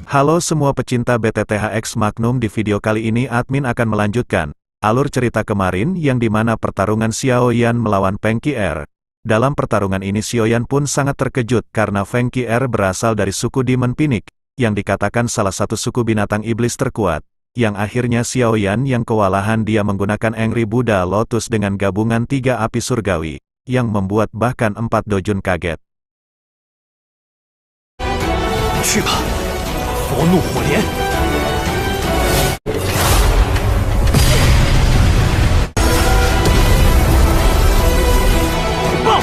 Halo semua pecinta BTTHX Magnum, di video kali ini admin akan melanjutkan alur cerita kemarin yang dimana pertarungan Xiao Yan melawan Feng Qi'er. Dalam pertarungan ini Xiao Yan pun sangat terkejut karena Feng Qi'er berasal dari suku Demon Phoenix, yang dikatakan salah satu suku binatang iblis terkuat, yang akhirnya Xiao Yan yang kewalahan dia menggunakan Angry Buddha Lotus dengan gabungan 3 api surgawi, yang membuat bahkan 4 dojun kaget. 去吧，佛怒火莲！爆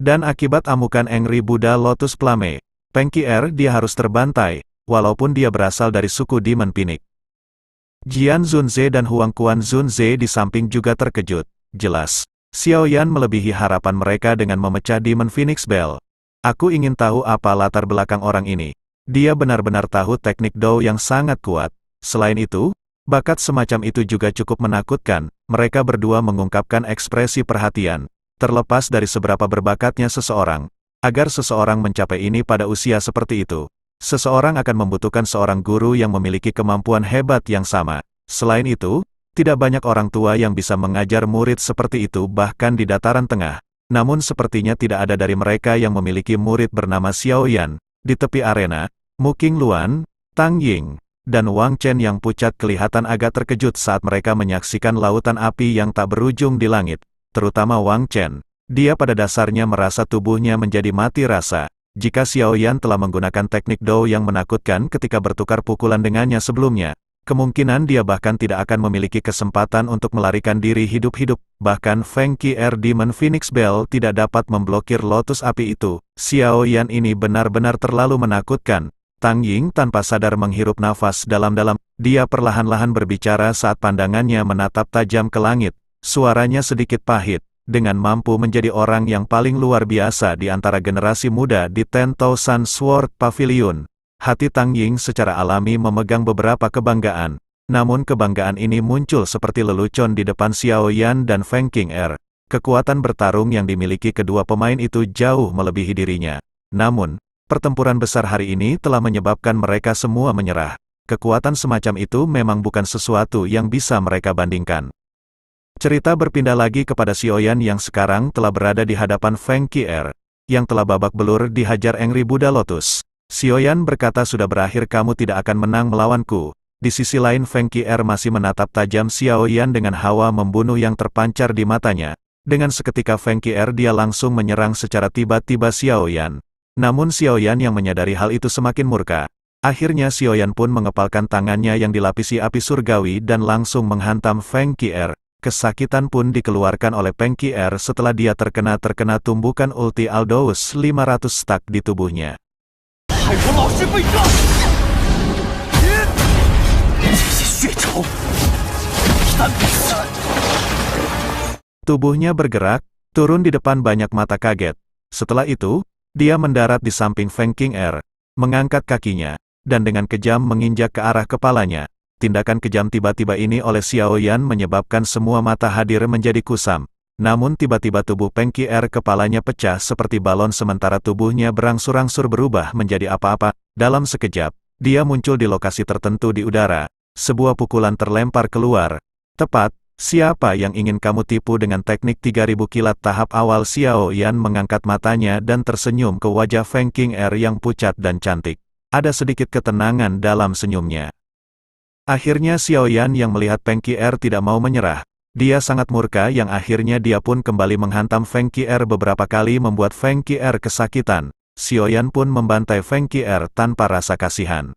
！Dan akibat amukan Angry Buddha Lotus Flame, Feng Qi'er dia harus terbantai, walaupun dia berasal dari suku Demon Phoenix. Jian Zunze dan Huang Quan Zunze di samping juga terkejut. Jelas, Xiao Yan melebihi harapan mereka dengan memecah Demon Phoenix Bell. Aku ingin tahu apa latar belakang orang ini. Dia benar-benar tahu teknik Dou yang sangat kuat. Selain itu, bakat semacam itu juga cukup menakutkan. Mereka berdua mengungkapkan ekspresi perhatian, terlepas dari seberapa berbakatnya seseorang. Agar seseorang mencapai ini pada usia seperti itu, seseorang akan membutuhkan seorang guru yang memiliki kemampuan hebat yang sama. Selain itu, tidak banyak orang tua yang bisa mengajar murid seperti itu bahkan di dataran tengah. Namun sepertinya tidak ada dari mereka yang memiliki murid bernama Xiao Yan. Di tepi arena, Mu Qingluan, Tang Ying, dan Wang Chen yang pucat kelihatan agak terkejut saat mereka menyaksikan lautan api yang tak berujung di langit. Terutama Wang Chen. Dia pada dasarnya merasa tubuhnya menjadi mati rasa. Jika Xiao Yan telah menggunakan teknik Dou yang menakutkan ketika bertukar pukulan dengannya sebelumnya, kemungkinan dia bahkan tidak akan memiliki kesempatan untuk melarikan diri hidup-hidup. Bahkan Feng Qi'er Demon Phoenix Bell tidak dapat memblokir lotus api itu. Xiao Yan ini benar-benar terlalu menakutkan. Tang Ying tanpa sadar menghirup nafas dalam-dalam. Dia perlahan-lahan berbicara saat pandangannya menatap tajam ke langit. Suaranya sedikit pahit. Dengan mampu menjadi orang yang paling luar biasa di antara generasi muda di 10,000 Sword Pavilion, hati Tang Ying secara alami memegang beberapa kebanggaan. Namun kebanggaan ini muncul seperti lelucon di depan Xiao Yan dan Feng Qi'er. Kekuatan bertarung yang dimiliki kedua pemain itu jauh melebihi dirinya. Namun, pertempuran besar hari ini telah menyebabkan mereka semua menyerah. Kekuatan semacam itu memang bukan sesuatu yang bisa mereka bandingkan. Cerita berpindah lagi kepada Xiao Yan yang sekarang telah berada di hadapan Feng Qi'er, yang telah babak belur dihajar Angry Buddha Lotus. Xiao Yan berkata, sudah berakhir, kamu tidak akan menang melawanku. Di sisi lain Feng Qi'er masih menatap tajam Xiao Yan dengan hawa membunuh yang terpancar di matanya. Dengan seketika Feng Qi'er dia langsung menyerang secara tiba-tiba Xiao Yan. Namun Xiao Yan yang menyadari hal itu semakin murka. Akhirnya Xiao Yan pun mengepalkan tangannya yang dilapisi api surgawi dan langsung menghantam Feng Qi'er. Kesakitan pun dikeluarkan oleh Feng Qi'er setelah dia terkena tumbukan ulti Aldaus 500 stack di tubuhnya. Tubuhnya bergerak, turun di depan banyak mata kaget. Setelah itu, dia mendarat di samping Feng Qi'er, mengangkat kakinya, dan dengan kejam menginjak ke arah kepalanya. Tindakan kejam tiba-tiba ini oleh Xiao Yan menyebabkan semua mata hadir menjadi kusam. Namun tiba-tiba tubuh Feng Qi'er kepalanya pecah seperti balon sementara tubuhnya berangsur-angsur berubah menjadi apa-apa. Dalam sekejap, dia muncul di lokasi tertentu di udara. Sebuah pukulan terlempar keluar. Tepat, siapa yang ingin kamu tipu dengan teknik 3000 kilat tahap awal? Xiao Yan mengangkat matanya dan tersenyum ke wajah Feng Qi'er yang pucat dan cantik. Ada sedikit ketenangan dalam senyumnya. Akhirnya Xiao Yan yang melihat Feng Qi'er tidak mau menyerah. Dia sangat murka yang akhirnya dia pun kembali menghantam Feng Qi'er beberapa kali membuat Feng Qi'er kesakitan. Xiao Yan pun membantai Feng Qi'er tanpa rasa kasihan.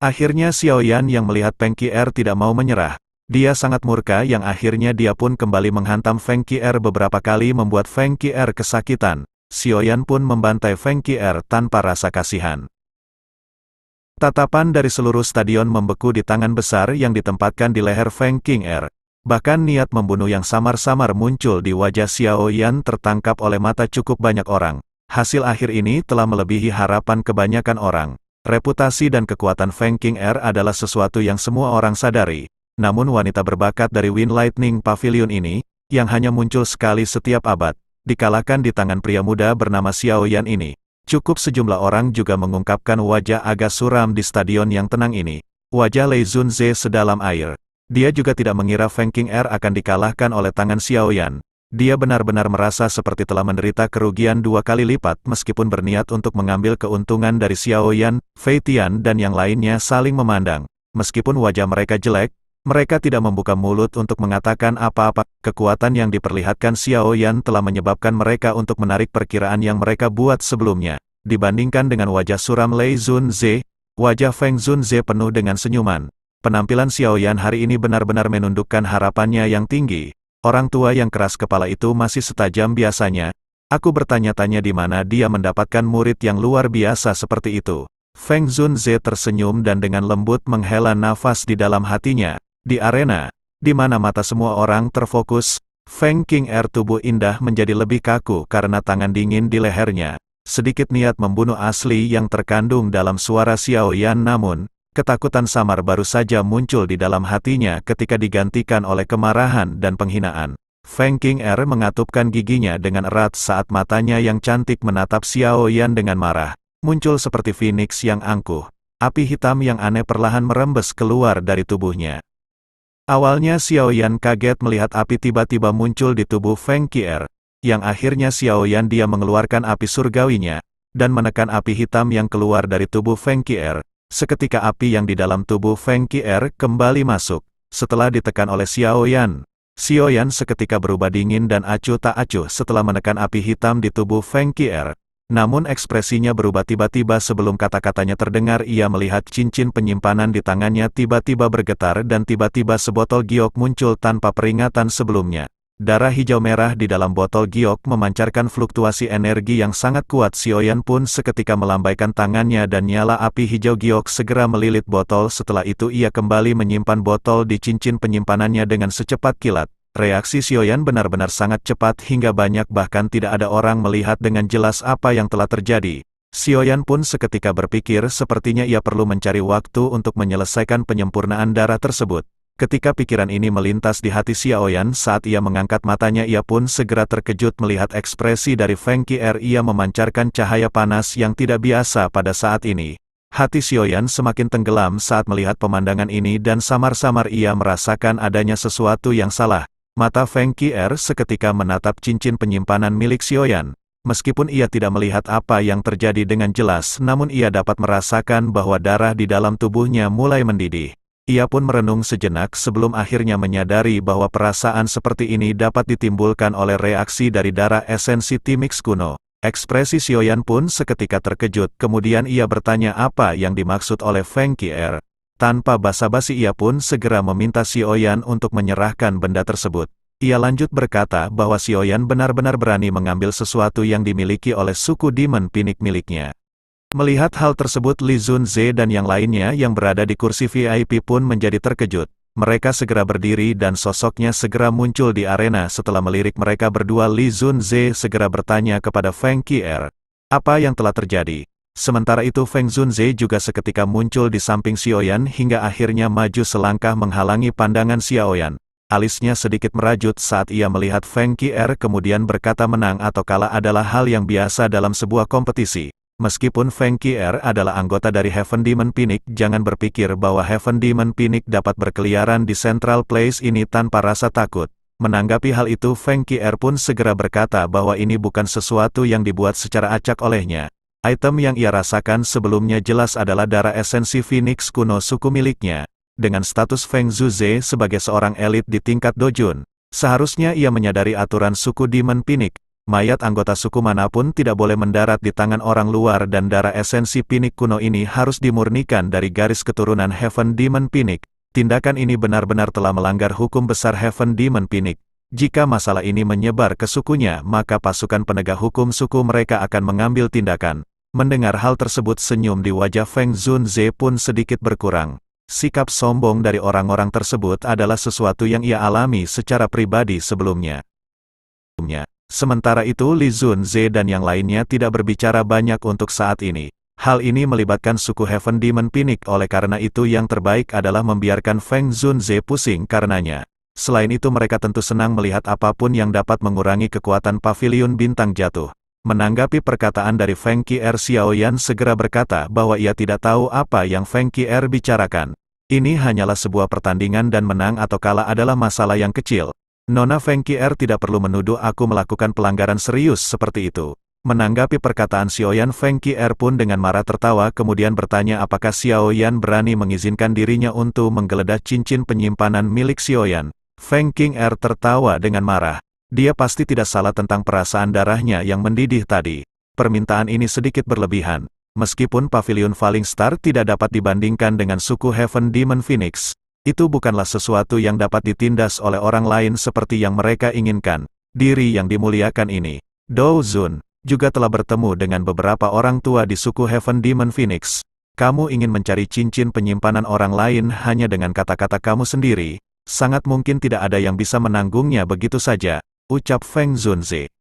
Akhirnya Xiao Yan yang melihat Feng Qi'er tidak mau menyerah. Dia sangat murka yang akhirnya dia pun kembali menghantam Feng Qi'er beberapa kali membuat Feng Qi'er kesakitan. Xiao Yan pun membantai Feng Qi'er tanpa rasa kasihan. Tatapan dari seluruh stadion membeku di tangan besar yang ditempatkan di leher Feng Qi'er. Bahkan niat membunuh yang samar-samar muncul di wajah Xiao Yan tertangkap oleh mata cukup banyak orang. Hasil akhir ini telah melebihi harapan kebanyakan orang. Reputasi dan kekuatan Feng Qing'er adalah sesuatu yang semua orang sadari. Namun wanita berbakat dari Wind Lightning Pavilion ini, yang hanya muncul sekali setiap abad, dikalahkan di tangan pria muda bernama Xiao Yan ini. Cukup sejumlah orang juga mengungkapkan wajah agak suram di stadion yang tenang ini. Wajah Lei Zunze sedalam air. Dia juga tidak mengira Feng Qing'er akan dikalahkan oleh tangan Xiao Yan. Dia benar-benar merasa seperti telah menderita kerugian 2 kali lipat meskipun berniat untuk mengambil keuntungan dari Xiao Yan, Fei Tian dan yang lainnya saling memandang. Meskipun wajah mereka jelek, mereka tidak membuka mulut untuk mengatakan apa-apa. Kekuatan yang diperlihatkan Xiao Yan telah menyebabkan mereka untuk menarik perkiraan yang mereka buat sebelumnya. Dibandingkan dengan wajah suram Lei Zunze, wajah Feng Zunze penuh dengan senyuman. Penampilan Xiao Yan hari ini benar-benar menundukkan harapannya yang tinggi. Orang tua yang keras kepala itu masih setajam biasanya. Aku bertanya-tanya di mana dia mendapatkan murid yang luar biasa seperti itu. Feng Zunze tersenyum dan dengan lembut menghela nafas di dalam hatinya. Di arena, di mana mata semua orang terfokus, Feng Qing'er tubuh indah menjadi lebih kaku karena tangan dingin di lehernya. Sedikit niat membunuh asli yang terkandung dalam suara Xiao Yan, namun ketakutan samar baru saja muncul di dalam hatinya ketika digantikan oleh kemarahan dan penghinaan. Feng Qing'er mengatupkan giginya dengan erat saat matanya yang cantik menatap Xiao Yan dengan marah. Muncul seperti phoenix yang angkuh. Api hitam yang aneh perlahan merembes keluar dari tubuhnya. Awalnya Xiao Yan kaget melihat api tiba-tiba muncul di tubuh Feng Qing'er. Yang akhirnya Xiao Yan dia mengeluarkan api surgawinya, dan menekan api hitam yang keluar dari tubuh Feng Qing'er. Seketika api yang di dalam tubuh Feng Qing'er kembali masuk, setelah ditekan oleh Xiao Yan. Xiao Yan seketika berubah dingin dan acuh tak acuh setelah menekan api hitam di tubuh Feng Qing'er. Namun ekspresinya berubah tiba-tiba sebelum kata-katanya terdengar. Ia melihat cincin penyimpanan di tangannya tiba-tiba bergetar dan tiba-tiba sebotol giok muncul tanpa peringatan sebelumnya. Darah hijau merah di dalam botol giok memancarkan fluktuasi energi yang sangat kuat. Xiao Yan pun seketika melambaikan tangannya dan nyala api hijau giok segera melilit botol. Setelah itu ia kembali menyimpan botol di cincin penyimpanannya dengan secepat kilat. Reaksi Xiao Yan benar-benar sangat cepat hingga banyak bahkan tidak ada orang melihat dengan jelas apa yang telah terjadi. Xiao Yan pun seketika berpikir sepertinya ia perlu mencari waktu untuk menyelesaikan penyempurnaan darah tersebut. Ketika pikiran ini melintas di hati Xiao Yan saat ia mengangkat matanya ia pun segera terkejut melihat ekspresi dari Feng Qing'er. Ia memancarkan cahaya panas yang tidak biasa pada saat ini. Hati Xiao Yan semakin tenggelam saat melihat pemandangan ini dan samar-samar ia merasakan adanya sesuatu yang salah. Mata Feng Qing'er seketika menatap cincin penyimpanan milik Xiao Yan. Meskipun ia tidak melihat apa yang terjadi dengan jelas, namun ia dapat merasakan bahwa darah di dalam tubuhnya mulai mendidih. Ia pun merenung sejenak sebelum akhirnya menyadari bahwa perasaan seperti ini dapat ditimbulkan oleh reaksi dari darah esensi Timix kuno. Ekspresi Xiao Yan pun seketika terkejut, kemudian ia bertanya apa yang dimaksud oleh Feng Qing'er. Tanpa basa-basi ia pun segera meminta Xiao Yan untuk menyerahkan benda tersebut. Ia lanjut berkata bahwa Xiao Yan benar-benar berani mengambil sesuatu yang dimiliki oleh suku Demon Phoenix miliknya. Melihat hal tersebut Li Zunze dan yang lainnya yang berada di kursi VIP pun menjadi terkejut. Mereka segera berdiri dan sosoknya segera muncul di arena. Setelah melirik mereka berdua Li Zunze segera bertanya kepada Feng Qing'er. Apa yang telah terjadi? Sementara itu Feng Zunze juga seketika muncul di samping Xiao Yan hingga akhirnya maju selangkah menghalangi pandangan Xiao Yan. Alisnya sedikit merajut saat ia melihat Feng Qing'er kemudian berkata menang atau kalah adalah hal yang biasa dalam sebuah kompetisi. Meskipun Feng Qing'er adalah anggota dari Heaven Demon Phoenix, jangan berpikir bahwa Heaven Demon Phoenix dapat berkeliaran di Central Place ini tanpa rasa takut. Menanggapi hal itu Feng Qing'er pun segera berkata bahwa ini bukan sesuatu yang dibuat secara acak olehnya. Item yang ia rasakan sebelumnya jelas adalah darah esensi Phoenix kuno suku miliknya. Dengan status Feng Zunze sebagai seorang elit di tingkat Dojun, seharusnya ia menyadari aturan suku Demon Phoenix. Mayat anggota suku manapun tidak boleh mendarat di tangan orang luar dan darah esensi Phoenix kuno ini harus dimurnikan dari garis keturunan Heaven Demon Phoenix. Tindakan ini benar-benar telah melanggar hukum besar Heaven Demon Phoenix. Jika masalah ini menyebar ke sukunya, maka pasukan penegak hukum suku mereka akan mengambil tindakan. Mendengar hal tersebut senyum di wajah Feng Zunze pun sedikit berkurang. Sikap sombong dari orang-orang tersebut adalah sesuatu yang ia alami secara pribadi sebelumnya. Sementara itu Li Zunze dan yang lainnya tidak berbicara banyak untuk saat ini. Hal ini melibatkan suku Heaven Demon Phoenix, oleh karena itu yang terbaik adalah membiarkan Feng Zunze pusing karenanya. Selain itu mereka tentu senang melihat apapun yang dapat mengurangi kekuatan pavilion bintang jatuh. Menanggapi perkataan dari Feng Qier, Xiaoyan segera berkata bahwa ia tidak tahu apa yang Feng Qier bicarakan. Ini hanyalah sebuah pertandingan dan menang atau kalah adalah masalah yang kecil. Nona Feng Qier tidak perlu menuduh aku melakukan pelanggaran serius seperti itu. Menanggapi perkataan Xiaoyan, Feng Qier pun dengan marah tertawa kemudian bertanya apakah Xiaoyan berani mengizinkan dirinya untuk menggeledah cincin penyimpanan milik Xiaoyan. Feng Qier tertawa dengan marah. Dia pasti tidak salah tentang perasaan darahnya yang mendidih tadi. Permintaan ini sedikit berlebihan. Meskipun pavilion Falling Star tidak dapat dibandingkan dengan suku Heaven Demon Phoenix, itu bukanlah sesuatu yang dapat ditindas oleh orang lain seperti yang mereka inginkan. Diri yang dimuliakan ini, Dou Zun, juga telah bertemu dengan beberapa orang tua di suku Heaven Demon Phoenix. Kamu ingin mencari cincin penyimpanan orang lain hanya dengan kata-kata kamu sendiri. Sangat mungkin tidak ada yang bisa menanggungnya begitu saja, ucap Feng Zunze.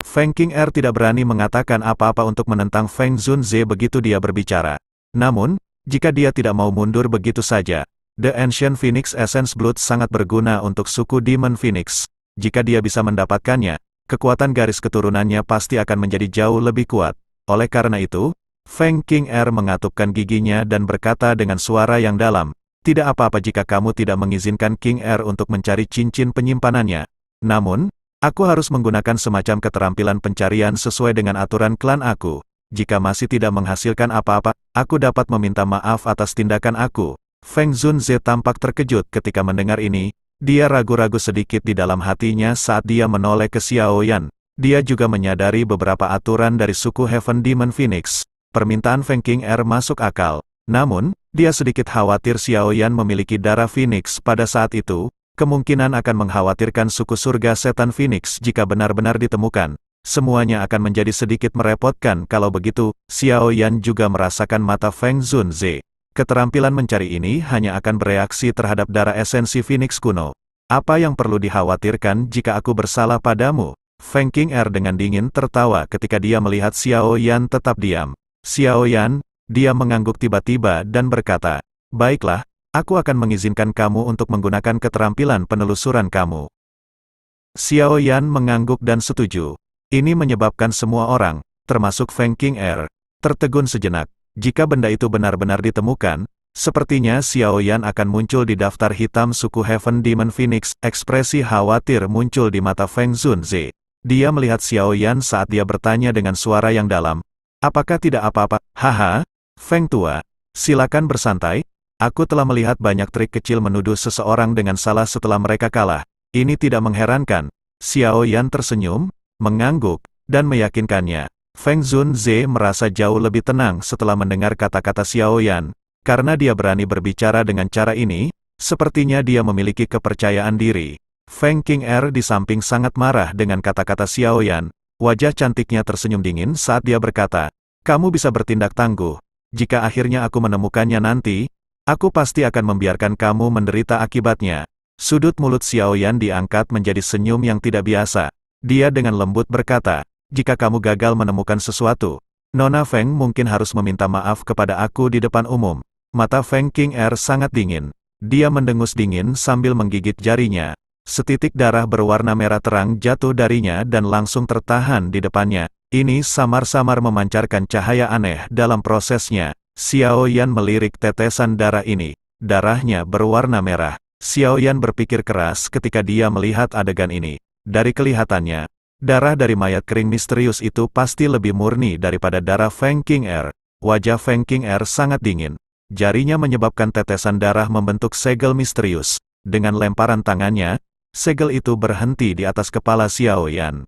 Feng Qier tidak berani mengatakan apa-apa untuk menentang Feng Zunze begitu dia berbicara. Namun, jika dia tidak mau mundur begitu saja, The Ancient Phoenix Essence Blood sangat berguna untuk suku Demon Phoenix. Jika dia bisa mendapatkannya, kekuatan garis keturunannya pasti akan menjadi jauh lebih kuat. Oleh karena itu, Feng Qier mengatupkan giginya dan berkata dengan suara yang dalam, tidak apa-apa jika kamu tidak mengizinkan Qier untuk mencari cincin penyimpanannya. Namun, aku harus menggunakan semacam keterampilan pencarian sesuai dengan aturan klan aku. Jika masih tidak menghasilkan apa-apa, aku dapat meminta maaf atas tindakan aku. Feng Zunze tampak terkejut ketika mendengar ini. Dia ragu-ragu sedikit di dalam hatinya saat dia menoleh ke Xiaoyan. Dia juga menyadari beberapa aturan dari suku Heaven Demon Phoenix. Permintaan Feng Qier masuk akal. Namun, dia sedikit khawatir Xiaoyan memiliki darah Phoenix pada saat itu. Kemungkinan akan mengkhawatirkan suku surga setan Phoenix jika benar-benar ditemukan. Semuanya akan menjadi sedikit merepotkan kalau begitu. Xiaoyan juga merasakan mata Feng Zunze. Keterampilan mencari ini hanya akan bereaksi terhadap darah esensi Phoenix kuno. Apa yang perlu dikhawatirkan jika aku bersalah padamu? Feng Qier dengan dingin tertawa ketika dia melihat Xiaoyan tetap diam. Xiaoyan, dia mengangguk tiba-tiba dan berkata, baiklah, aku akan mengizinkan kamu untuk menggunakan keterampilan penelusuran kamu. Xiaoyan mengangguk dan setuju. Ini menyebabkan semua orang, termasuk Feng Qier, tertegun sejenak. Jika benda itu benar-benar ditemukan, sepertinya Xiaoyan akan muncul di daftar hitam suku Heaven Demon Phoenix. Ekspresi khawatir muncul di mata Feng Zunze. Dia melihat Xiaoyan saat dia bertanya dengan suara yang dalam. Apakah tidak apa-apa? Haha, Feng tua, silakan bersantai. Aku telah melihat banyak trik kecil menuduh seseorang dengan salah setelah mereka kalah. Ini tidak mengherankan. Xiaoyan tersenyum, mengangguk, dan meyakinkannya. Feng Zunze merasa jauh lebih tenang setelah mendengar kata-kata Xiaoyan. Karena dia berani berbicara dengan cara ini, sepertinya dia memiliki kepercayaan diri. Feng Qier di samping sangat marah dengan kata-kata Xiaoyan. Wajah cantiknya tersenyum dingin saat dia berkata, kamu bisa bertindak tangguh. Jika akhirnya aku menemukannya nanti, aku pasti akan membiarkan kamu menderita akibatnya. Sudut mulut Xiaoyan diangkat menjadi senyum yang tidak biasa. Dia dengan lembut berkata, jika kamu gagal menemukan sesuatu, Nona Feng mungkin harus meminta maaf kepada aku di depan umum. Mata Feng Qier sangat dingin. Dia mendengus dingin sambil menggigit jarinya. Setitik darah berwarna merah terang jatuh darinya dan langsung tertahan di depannya. Ini samar-samar memancarkan cahaya aneh dalam prosesnya. Xiaoyan melirik tetesan darah ini. Darahnya berwarna merah. Xiaoyan berpikir keras ketika dia melihat adegan ini. Dari kelihatannya, darah dari mayat kering misterius itu pasti lebih murni daripada darah Feng Qier. Wajah Feng Qier sangat dingin. Jarinya menyebabkan tetesan darah membentuk segel misterius. Dengan lemparan tangannya, segel itu berhenti di atas kepala Xiaoyan.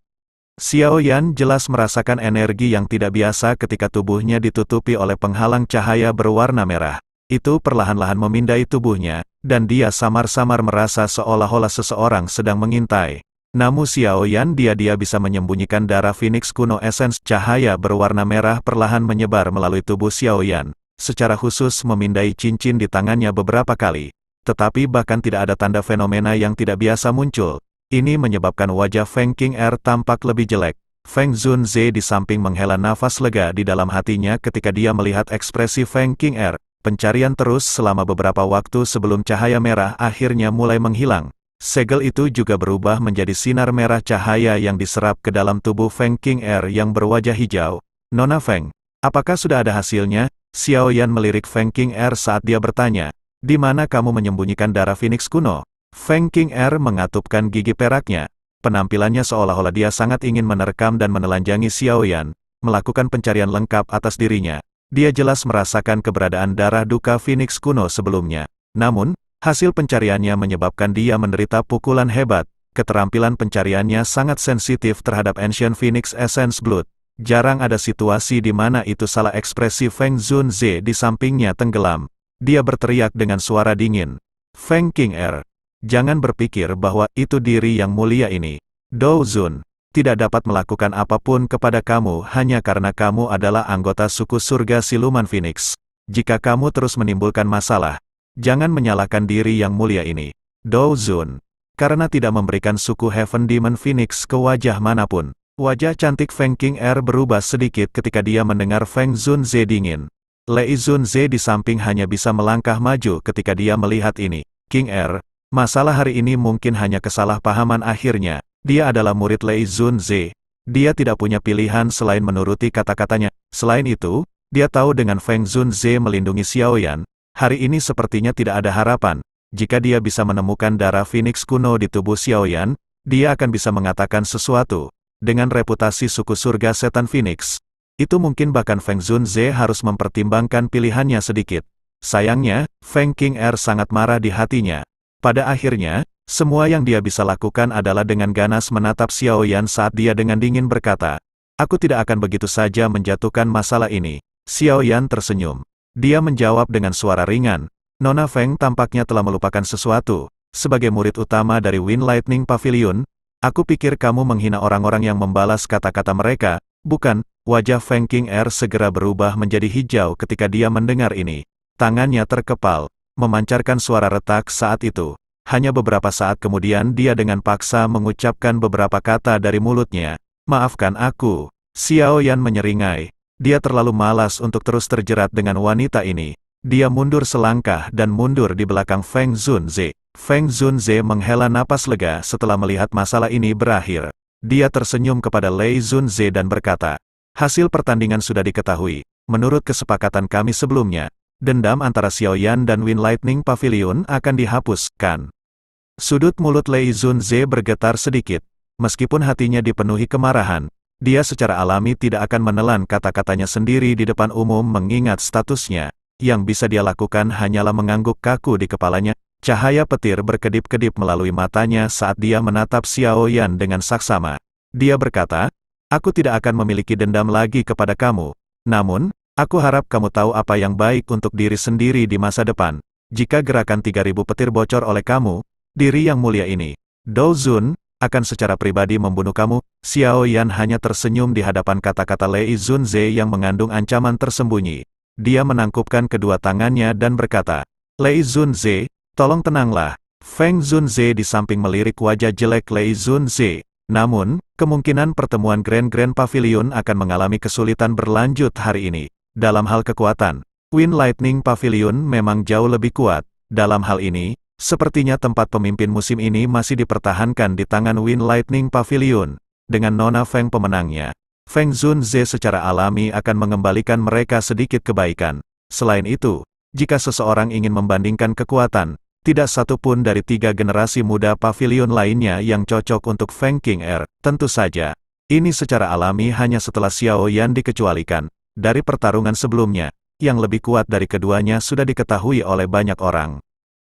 Xiaoyan jelas merasakan energi yang tidak biasa ketika tubuhnya ditutupi oleh penghalang cahaya berwarna merah. Itu perlahan-lahan memindai tubuhnya, dan dia samar-samar merasa seolah-olah seseorang sedang mengintai. Namun Xiaoyan dia bisa menyembunyikan darah Phoenix kuno. Esens cahaya berwarna merah perlahan menyebar melalui tubuh Xiaoyan. secara khusus memindai cincin di tangannya beberapa kali. Tetapi bahkan tidak ada tanda fenomena yang tidak biasa muncul. Ini menyebabkan wajah Feng Qing'er tampak lebih jelek. Feng Zunze di samping menghela nafas lega di dalam hatinya ketika dia melihat ekspresi Feng Qing'er. Pencarian terus selama beberapa waktu sebelum cahaya merah akhirnya mulai menghilang. Segel itu juga berubah menjadi sinar merah cahaya yang diserap ke dalam tubuh Feng Qing'er yang berwajah hijau. Nona Feng, apakah sudah ada hasilnya? Xiao Yan melirik Feng Qing'er saat dia bertanya, di mana kamu menyembunyikan darah Phoenix kuno? Feng Qing'er mengatupkan gigi peraknya. Penampilannya seolah-olah dia sangat ingin menerkam dan menelanjangi Xiao Yan, melakukan pencarian lengkap atas dirinya. Dia jelas merasakan keberadaan darah duka Phoenix kuno sebelumnya. Namun, hasil pencariannya menyebabkan dia menderita pukulan hebat. Keterampilan pencariannya sangat sensitif terhadap Ancient Phoenix Essence Blood. Jarang ada situasi di mana itu salah. Ekspresi Feng Zunze di sampingnya tenggelam. Dia berteriak dengan suara dingin. Feng Qing'er, jangan berpikir bahwa itu diri yang mulia ini. Dou Zun tidak dapat melakukan apapun kepada kamu hanya karena kamu adalah anggota suku surga siluman Phoenix. Jika kamu terus menimbulkan masalah, jangan menyalahkan diri yang mulia ini. Dou Zun, karena tidak memberikan suku Heaven Demon Phoenix ke wajah manapun. Wajah cantik Feng Qing'er berubah sedikit ketika dia mendengar Feng Zunze dingin. Lei Zunze di samping hanya bisa melangkah maju ketika dia melihat ini. Qing'er, masalah hari ini mungkin hanya kesalahpahaman akhirnya. Dia adalah murid Lei Zunze. Dia tidak punya pilihan selain menuruti kata-katanya. Selain itu, dia tahu dengan Feng Zunze melindungi Xiao Yan, hari ini sepertinya tidak ada harapan. Jika dia bisa menemukan darah Phoenix kuno di tubuh Xiao Yan, dia akan bisa mengatakan sesuatu. Dengan reputasi suku surga setan Phoenix, itu mungkin bahkan Feng Zunze harus mempertimbangkan pilihannya sedikit. Sayangnya, Feng Qing'er sangat marah di hatinya. Pada akhirnya, semua yang dia bisa lakukan adalah dengan ganas menatap Xiao Yan saat dia dengan dingin berkata, aku tidak akan begitu saja menjatuhkan masalah ini. Xiao Yan tersenyum. Dia menjawab dengan suara ringan, Nona Feng tampaknya telah melupakan sesuatu. Sebagai murid utama dari Wind Lightning Pavilion, aku pikir kamu menghina orang-orang yang membalas kata-kata mereka, bukan? Wajah Feng Qing'er segera berubah menjadi hijau ketika dia mendengar ini. Tangannya terkepal, memancarkan suara retak saat itu. Hanya beberapa saat kemudian dia dengan paksa mengucapkan beberapa kata dari mulutnya. Maafkan aku. Xiao Yan menyeringai. Dia terlalu malas untuk terus terjerat dengan wanita ini. Dia mundur selangkah dan mundur di belakang Feng Zunze. Feng Zunze menghela napas lega setelah melihat masalah ini berakhir. Dia tersenyum kepada Lei Zunze dan berkata, hasil pertandingan sudah diketahui. Menurut kesepakatan kami sebelumnya, dendam antara Xiao Yan dan Wind Lightning Pavilion akan dihapuskan. Sudut mulut Lei Zunze bergetar sedikit. Meskipun hatinya dipenuhi kemarahan, dia secara alami tidak akan menelan kata-katanya sendiri di depan umum mengingat statusnya. Yang bisa dia lakukan hanyalah mengangguk kaku di kepalanya. Cahaya petir berkedip-kedip melalui matanya saat dia menatap Xiao Yan dengan saksama. Dia berkata, aku tidak akan memiliki dendam lagi kepada kamu. Namun, aku harap kamu tahu apa yang baik untuk diri sendiri di masa depan. Jika gerakan 3000 petir bocor oleh kamu, diri yang mulia ini, Dou Zun, akan secara pribadi membunuh kamu. Xiao Yan hanya tersenyum di hadapan kata-kata Lei Zunze yang mengandung ancaman tersembunyi. Dia menangkupkan kedua tangannya dan berkata, Lei Zunze, tolong tenanglah. Feng Zunze di samping melirik wajah jelek Lei Zunze. Namun, kemungkinan pertemuan Grand Pavilion akan mengalami kesulitan berlanjut hari ini. Dalam hal kekuatan, Wind Lightning Pavilion memang jauh lebih kuat. Dalam hal ini, sepertinya tempat pemimpin musim ini masih dipertahankan di tangan Wind Lightning Pavilion. Dengan Nona Feng pemenangnya, Feng Zunze secara alami akan mengembalikan mereka sedikit kebaikan. Selain itu, jika seseorang ingin membandingkan kekuatan, tidak satu pun dari 3 generasi muda pavilion lainnya yang cocok untuk Feng Qing'er. Tentu saja, ini secara alami hanya setelah Xiao Yan dikecualikan. Dari pertarungan sebelumnya, yang lebih kuat dari keduanya sudah diketahui oleh banyak orang.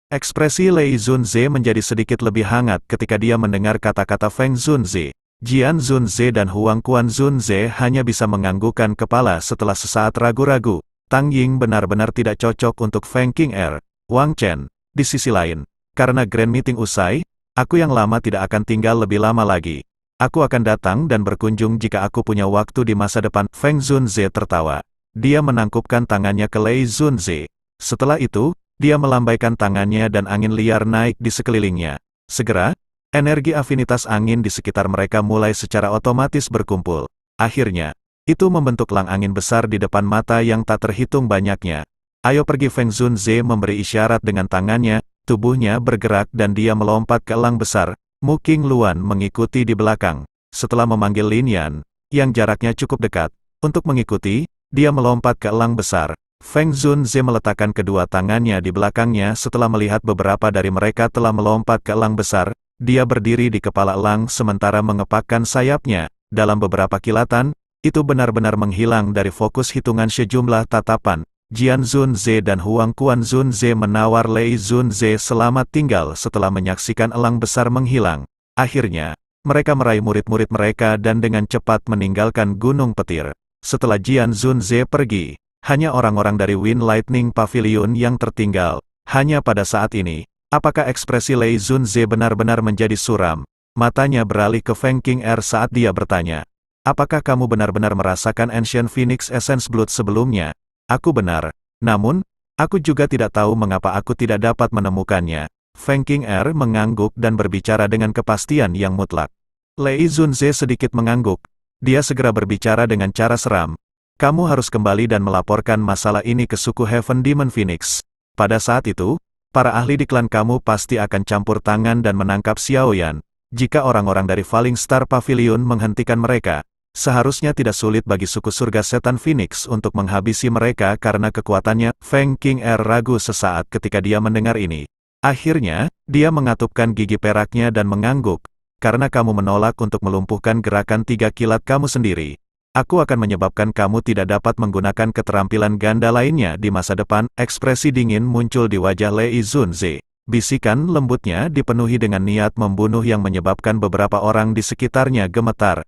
Ekspresi Lei Zunze menjadi sedikit lebih hangat ketika dia mendengar kata-kata Feng Zunze. Jian Zunze dan Huang Quan Zunze hanya bisa menganggukkan kepala setelah sesaat ragu-ragu. Tang Ying benar-benar tidak cocok untuk Feng Qing'er. Wang Chen, di sisi lain, karena Grand Meeting usai, aku yang lama tidak akan tinggal lebih lama lagi. Aku akan datang dan berkunjung jika aku punya waktu di masa depan. Feng Zunze tertawa. dia menangkupkan tangannya ke Lei Zunze. Setelah itu, dia melambaikan tangannya dan angin liar naik di sekelilingnya. Segera, energi afinitas angin di sekitar mereka mulai secara otomatis berkumpul. Akhirnya, itu membentuk lang angin besar di depan mata yang tak terhitung banyaknya. Ayo pergi, Feng Zunze memberi isyarat dengan tangannya, tubuhnya bergerak dan dia melompat ke elang besar. Mu Qingluan mengikuti di belakang. Setelah memanggil Lin Yan, yang jaraknya cukup dekat, untuk mengikuti, dia melompat ke elang besar. Feng Zunze meletakkan kedua tangannya di belakangnya setelah melihat beberapa dari mereka telah melompat ke elang besar. Dia berdiri di kepala elang sementara mengepakkan sayapnya. Dalam beberapa kilatan, itu benar-benar menghilang dari fokus hitungan sejumlah tatapan. Jian Zunze dan Huang Quan Zunze menawar Lei Zunze selamat tinggal setelah menyaksikan elang besar menghilang. Akhirnya, mereka meraih murid-murid mereka dan dengan cepat meninggalkan Gunung Petir. Setelah Jian Zunze pergi, hanya orang-orang dari Wind Lightning Pavilion yang tertinggal. Hanya pada saat ini, apakah ekspresi Lei Zunze benar-benar menjadi suram? Matanya beralih ke Feng Qing'er saat dia bertanya, apakah kamu benar-benar merasakan Ancient Phoenix Essence Blood sebelumnya? Aku benar. Namun, aku juga tidak tahu mengapa aku tidak dapat menemukannya. Feng Qing'er mengangguk dan berbicara dengan kepastian yang mutlak. Lei Zunze sedikit mengangguk. Dia segera berbicara dengan cara seram. Kamu harus kembali dan melaporkan masalah ini ke suku Heaven Demon Phoenix. Pada saat itu, para ahli di klan kamu pasti akan campur tangan dan menangkap Xiaoyan. Jika orang-orang dari Falling Star Pavilion menghentikan mereka, seharusnya tidak sulit bagi suku surga setan Phoenix untuk menghabisi mereka karena kekuatannya. Feng Qing'er ragu sesaat ketika dia mendengar ini. Akhirnya, dia mengatupkan gigi peraknya dan mengangguk. Karena kamu menolak untuk melumpuhkan gerakan 3 kilat kamu sendiri, aku akan menyebabkan kamu tidak dapat menggunakan keterampilan ganda lainnya di masa depan. Ekspresi dingin muncul di wajah Lei Zunze. Bisikan lembutnya dipenuhi dengan niat membunuh yang menyebabkan beberapa orang di sekitarnya gemetar.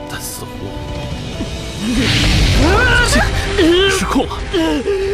但似乎失控了。